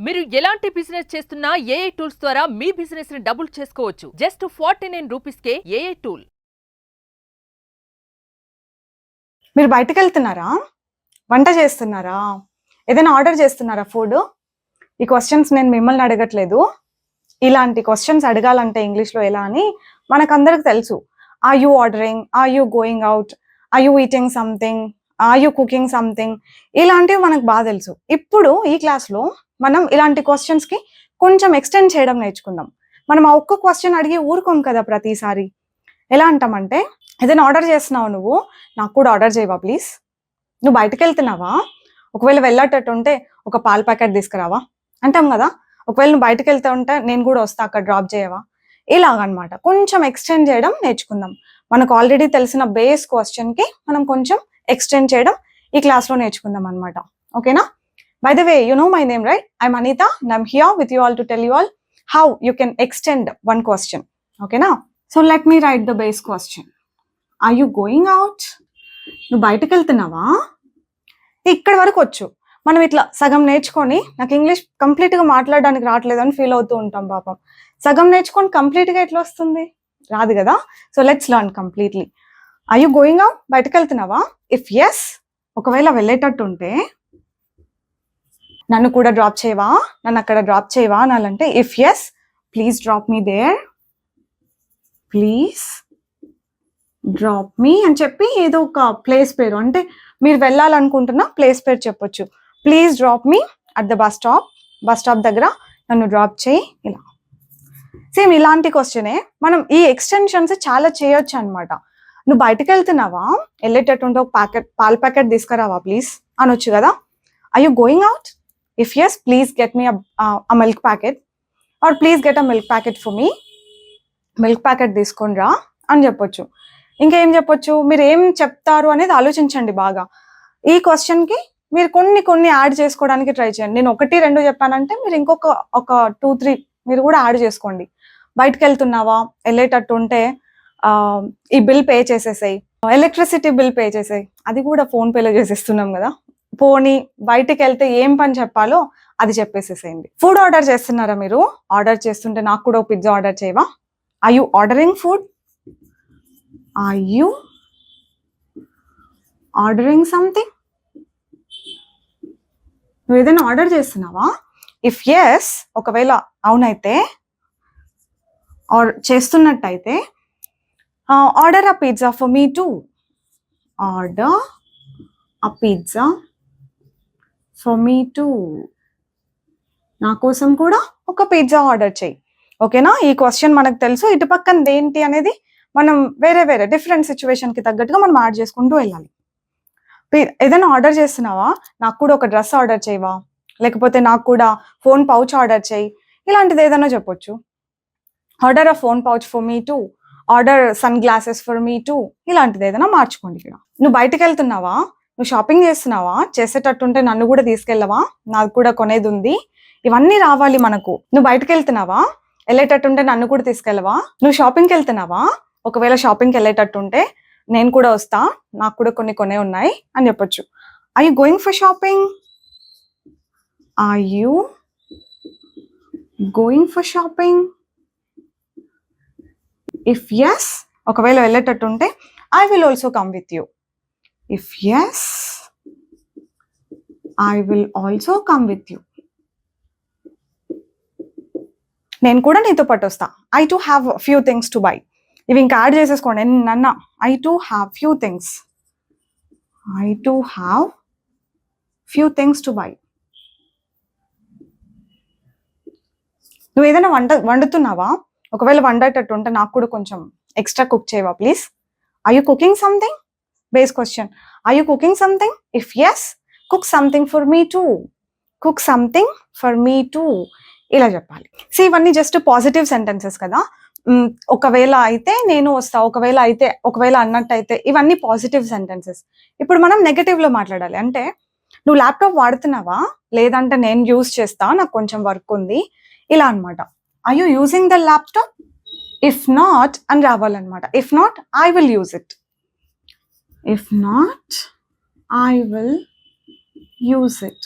మీరు ఎలాంటి బిజినెస్ చేస్తున్నా ఏఐ టూల్స్ ద్వారా మీ బిజినెస్ ని డబుల్ చేసుకోవచ్చు. జస్ట్ 49 రూపీస్కే ఏఐ టూల్. మీరు బయటకు వెళ్తున్నారా? వంట చేస్తున్నారా? ఏదైనా ఆర్డర్ చేస్తున్నారా ఫుడ్? ఈ క్వశ్చన్స్ నేను మిమ్మల్ని అడగట్లేదు. ఇలాంటి క్వశ్చన్స్ అడగాలంటే ఇంగ్లీష్లో ఎలా అని మనకందరికి తెలుసు. Are you ordering? Are you going out? Are you eating something? Are you cooking something? ఇలాంటివి మనకు బాగా తెలుసు. ఇప్పుడు ఈ క్లాస్లో మనం ఇలాంటి క్వశ్చన్స్కి కొంచెం ఎక్స్టెండ్ చేయడం నేర్చుకుందాం. మనం ఆ ఒక్క క్వశ్చన్ అడిగి ఊరుకోం కదా ప్రతిసారి. ఎలా అంటామంటే, ఏదైనా ఆర్డర్ చేస్తున్నావు నువ్వు, నాకు కూడా ఆర్డర్ చేయవా ప్లీజ్? నువ్వు బయటకు వెళ్తున్నావా? ఒకవేళ వెళ్ళేటట్టు ఉంటే ఒక పాల ప్యాకెట్ తీసుకురావా అంటాం కదా. ఒకవేళ నువ్వు బయటకు వెళ్తా ఉంటే నేను కూడా వస్తా, అక్కడ డ్రాప్ చేయవా? ఇలాగనమాట కొంచెం ఎక్స్టెండ్ చేయడం నేర్చుకుందాం. మనకు ఆల్రెడీ తెలిసిన బేస్ క్వశ్చన్కి మనం కొంచెం ఎక్స్టెండ్ చేయడం ఈ క్లాస్లో నేర్చుకుందాం అనమాట. ఓకేనా? By the way, you know my name, right? I'm Anita and I'm here with you all to tell you all how you can extend one question. Okay now? So let me write the base question. Are you going out? నువ్వు బయటకు వెళ్తున్నావా? ఇక్కడ వరకు వచ్చు. మనం ఇట్లా సగం నేర్చుకొని నాకు ఇంగ్లీష్ కంప్లీట్గా మాట్లాడడానికి రావట్లేదు అని ఫీల్ అవుతూ ఉంటాం పాపం. సగం నేర్చుకొని కంప్లీట్గా ఎట్లా వస్తుంది? రాదు కదా. So let's learn completely. Are you going out? బయటకు వెళ్తున్నావా? ఇఫ్ ఎస్, ఒకవేళ వెళ్ళేటట్టు ఉంటే నన్ను కూడా డ్రాప్ చేయవా, నన్ను అక్కడ డ్రాప్ చేయవా అనాలంటే if yes please drop me there, please drop me అని చెప్పి ఏదో ఒక ప్లేస్ పేరు, అంటే మీరు వెళ్ళాలనుకుంటున్న ప్లేస్ పేరు చెప్పొచ్చు. Please drop me at the bus stop దగ్గర నన్ను డ్రాప్ చేయి. ఇలా సేమ్ ఇలాంటి క్వశ్చనే మనం ఈ ఎక్స్టెన్షన్స్ చాలా చేయొచ్చు అనమాట. నువ్వు బయటకు వెళ్తున్నావా, వెళ్ళేటట్టుంటే ఒక పాల ప్యాకెట్ తీసుకురావా ప్లీజ్ అనొచ్చు కదా. Are you going out? If yes, please get me a milk packet, or please get a milk packet for me. Milk packet తీసుకొని రా అని చెప్పొచ్చు. ఇంకేం చెప్పొచ్చు? మీరు ఏం చెప్తారు అనేది ఆలోచించండి బాగా. ఈ క్వశ్చన్కి మీరు కొన్ని యాడ్ చేసుకోవడానికి ట్రై చేయండి. నేను 1, 2 చెప్పానంటే మీరు ఇంకొక 2, 3 మీరు కూడా యాడ్ చేసుకోండి. బయటకు వెళ్తున్నావా, వెళ్ళేటట్టు ఉంటే ఈ బిల్ పే చేసేసాయి, ఎలక్ట్రిసిటీ బిల్ పే చేసాయి, అది కూడా ఫోన్పేలో చేసేస్తున్నాం కదా. పోనీ బయటికి వెళ్తే ఏం పని చెప్పాలో అది చెప్పేసేసేయండి. ఫుడ్ ఆర్డర్ చేస్తున్నారా? మీరు ఆర్డర్ చేస్తుంటే నాకు కూడా ఒక పిజ్జా ఆర్డర్ చేయవా? Are you ordering food? Are you ordering something? నువ్వు ఏదైనా ఆర్డర్ చేస్తున్నావా? ఇఫ్ ఎస్, ఒకవేళ అవునైతే చేస్తున్నట్టయితే order a pizza for me too. Order a pizza for me too. నా కోసం కూడా ఒక పిజ్జా ఆర్డర్ చేయి. ఓకేనా? ఈ క్వశ్చన్ మనకు తెలుసు. ఇటు పక్కన దేంటి అనేది మనం వేరే డిఫరెంట్ సిచ్యువేషన్కి తగ్గట్టుగా మనం యాడ్ చేసుకుంటూ వెళ్ళాలి. ఏదైనా ఆర్డర్ చేస్తున్నావా, నాకు కూడా ఒక డ్రెస్ ఆర్డర్ చేయవా, లేకపోతే నాకు కూడా ఫోన్ పౌచ్ ఆర్డర్ చేయి, ఇలాంటిది ఏదైనా చెప్పొచ్చు. Order a phone pouch for me too, order sunglasses for me too, ఇలాంటిది ఏదైనా మార్చుకోండి. ఇక్కడ నువ్వు బయటకు వెళ్తున్నావా, నువ్వు షాపింగ్ చేస్తున్నావా, చేసేటట్టుంటే నన్ను కూడా తీసుకెళ్ళవా, నాకు కూడా కొనేది ఉంది, ఇవన్నీ రావాలి మనకు. నువ్వు బయటకు వెళ్తున్నావా, వెళ్ళేటట్టుంటే నన్ను కూడా తీసుకెళ్ళవా. నువ్వు షాపింగ్కి వెళ్తున్నావా, ఒకవేళ షాపింగ్కి వెళ్ళేటట్టుంటే నేను కూడా వస్తా, నాకు కూడా కొనే ఉన్నాయి అని చెప్పొచ్చు. Are you going for shopping? Are you going for shopping? If yes, ఒకవేళ వెళ్ళేటట్టుంటే I will also come with you. If yes, I will also come with you. నేను కూడా నీతో పాటు వస్తా. I too have few things to buy. ఇవి ఇంకా add చేసేసుకోండి. నన్న I too have few things. I too have few things to buy. నువ్వు ఏదైనా వండుతున్నావా, ఒకవేళ వండేటట్టు ఉంటే నాకు కూడా కొంచెం ఎక్స్ట్రా కుక్ చేయవా please. Are you cooking something? Base question. Are you cooking something? If yes, cook something for me too. Cook something for me too. ఇలా చెప్పాలి. ఇవన్నీ జస్ట్ పాజిటివ్ సెంటెన్సెస్ కదా. ఒకవేళ అయితే నేను వస్తా, ఒకవేళ అన్నట్టయితే, ఇవన్నీ పాజిటివ్ సెంటెన్సెస్. ఇప్పుడు మనం నెగటివ్లో మాట్లాడాలి. అంటే నువ్వు ల్యాప్టాప్ వాడుతున్నావా, లేదంటే నేను యూజ్ చేస్తా, నాకు కొంచెం వర్క్ ఉంది, ఇలా అనమాట. Are you using the laptop? If not అని రావాలన్నమాట. If not, I will use it. If not, I will use it.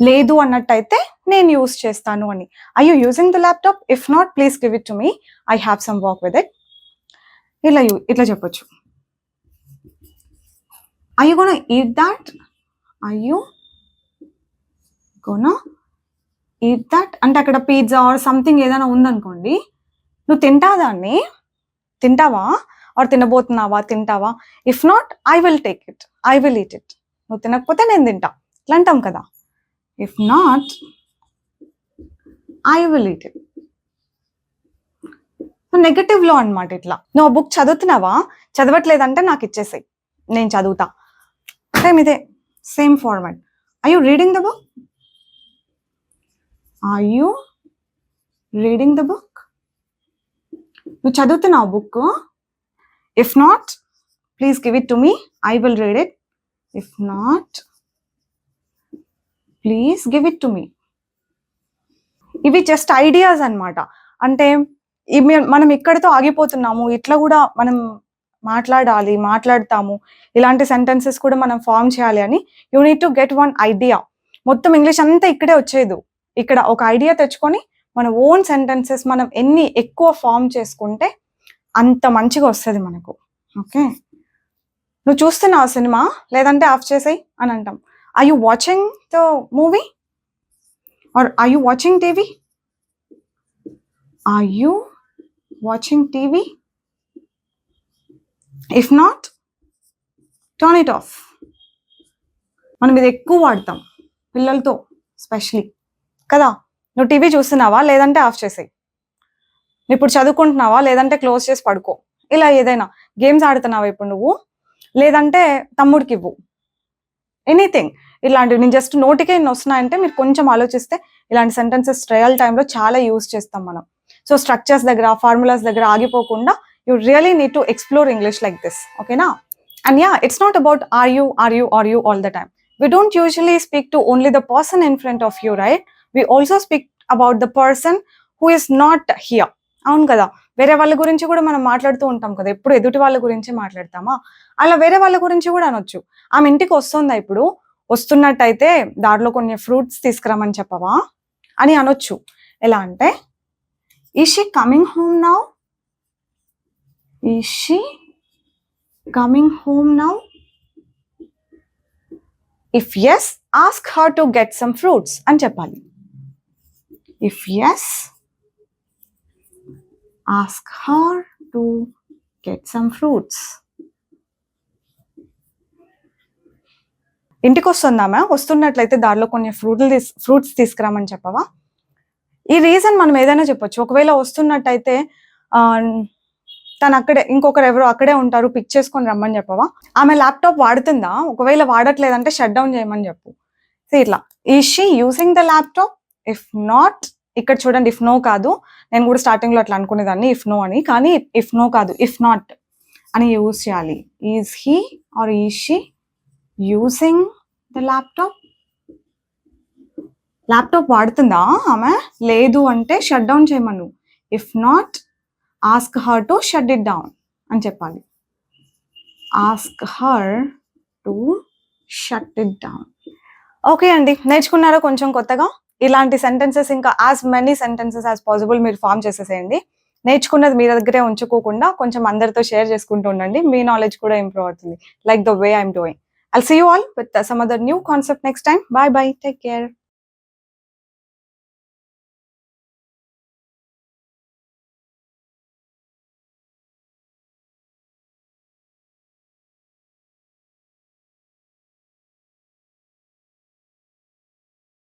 లేదు అన్నట్టయితే నేను యూస్ చేస్తాను అని. I you using the laptop? If not please give it to me, I have some work with it. ఇట్లా చెప్పొచ్చు. Are you gonna eat that? Are you gonna eat that? అంటే అక్కడ pizza or something ఏదైనా ఉందనుకోండి, నువ్వు తింటావా దాన్ని? తింటావా? ఆర్ తినబోతున్నావా? తింటావా? If not I will take it, I will eat it. నువ్వు తినకపోతే నేను తింటా ఇట్లా అంటాం కదా. If not I will eat it. Negative లో అనమాట. ఇట్లా నువ్వు బుక్ చదువుతున్నావా? చదవట్లేదంటే నాకు ఇచ్చేసాయి, నేను చదువుతా. సేమ్ ఇదే, same format. Are you reading the book? Are you reading the book? నువ్వు చదువుతున్నావు book? If not please give it to me, I will read it. If not please give it to me. ఇవి just ideas అన్నమాట. అంటే మనం ఇక్కడితో ఆగిపోతున్నాము, ఇట్లా కూడా మనం మాట్లాడతాము, ఇలాంటి సెంటెన్సెస్ కూడా మనం ఫామ్ చేయాలి అని you need to get one idea. మొత్తం ఇంగ్లీష్ అంతా ఇక్కడే వచ్చేది. ఇక్కడ ఒక ఐడియా తెచ్చుకొని మన ఓన్ సెంటెన్సెస్ మనం ఎన్ని ఎక్కువ ఫామ్ చేసుకుంటే అంత మంచిగా వస్తుంది మనకు. ఓకే, నువ్వు చూస్తున్నావు సినిమా, లేదంటే ఆఫ్ చేసేయి అని అంటాం. Are you watching the movie or are you watching TV? Are you watching TV? If not turn it off. మనం ఇది ఎక్కువ వాడతాం పిల్లలతో స్పెషలీ కదా. నువ్వు టీవీ చూస్తున్నావా, లేదంటే ఆఫ్ చేసేయి. ఇప్పుడు చదువుకుంటున్నావా, లేదంటే క్లోజ్ చేసి పడుకో. ఇలా ఏదైనా గేమ్స్ ఆడుతున్నావా ఇప్పుడు నువ్వు, లేదంటే తమ్ముడికి ఇవ్వు. ఎనీథింగ్ ఇలాంటివి. నేను జస్ట్ నోటికే ఇన్ని వస్తున్నాయంటే మీరు కొంచెం ఆలోచిస్తే ఇలాంటి సెంటెన్సెస్ ట్రయల్ టైంలో చాలా యూజ్ చేస్తాం మనం. సో స్ట్రక్చర్స్ దగ్గర, ఫార్ములాస్ దగ్గర ఆగిపోకుండా you really need to explore English like this, okay na? And yeah, it's not about are you all the time. We don't usually speak to only the person in front of you, right? We also speak about the person who is not here. అవును కదా, వేరే వాళ్ళ గురించి కూడా మనం మాట్లాడుతూ ఉంటాం కదా. ఎప్పుడు ఎదుటి వాళ్ళ గురించి మాట్లాడతామా? అలా వేరే వాళ్ళ గురించి కూడా అనొచ్చు. ఆమె ఇంటికి వస్తుందా, ఇప్పుడు వస్తున్నట్టయితే దాంట్లో కొన్ని ఫ్రూట్స్ తీసుకురామని చెప్పవా అని అనొచ్చు. ఎలా అంటే, is she coming home now? Is she coming home now? If yes, ask her to get some fruits అని చెప్పాలి. If yes, ask her to get some fruits. ఇంటికి వస్తుందామా? వస్తున్నట్లయితే దారిలో కొన్ని ఫ్రూట్స్ తీసుకురామని చెప్పవా? ఈ రీజన్ మనం ఏదైనా చెప్పొచ్చు. ఒకవేళ వస్తున్నట్టయితే తను అక్కడే, ఇంకొకరు ఎవరో అక్కడే ఉంటారు, పిక్ చేసుకొని రమ్మని చెప్పవా? ఆమె ల్యాప్టాప్ వాడుతుందా? ఒకవేళ వాడట్లేదంటే షట్ డౌన్ చేయమని చెప్పు. సో ఇట్లా, is she using the laptop? If not, ఇక్కడ చూడండి, ఇఫ్ నో కాదు. నేను కూడా స్టార్టింగ్ లో అట్లా అనుకునేదాన్ని ఇఫ్ నో అని, కానీ ఇఫ్ నో కాదు, ఇఫ్ నాట్ అని యూజ్ చేయాలి. Is he or is she using the laptop? Laptop వాడుతుందా ఆమె? లేదు అంటే షట్ డౌన్ చేయమను. If not, ask her to shut it down అని చెప్పాలి. Ask her to shut it down. Okay అండి, నేర్చుకున్నారా కొంచెం కొత్తగా? ఇలాంటి సెంటెన్సెస్ ఇంకా as many sentences as possible మీరు ఫామ్ చేసేసేయండి. నేర్చుకున్నది మీ దగ్గరే ఉంచుకోకుండా కొంచెం అందరితో షేర్ చేసుకుంటూ ఉండండి. మీ నాలెడ్జ్ కూడా ఇంప్రూవ్ అవుతుంది, like the way I'm doing. I'll see you all with some other new concept next time. Bye bye. Take care.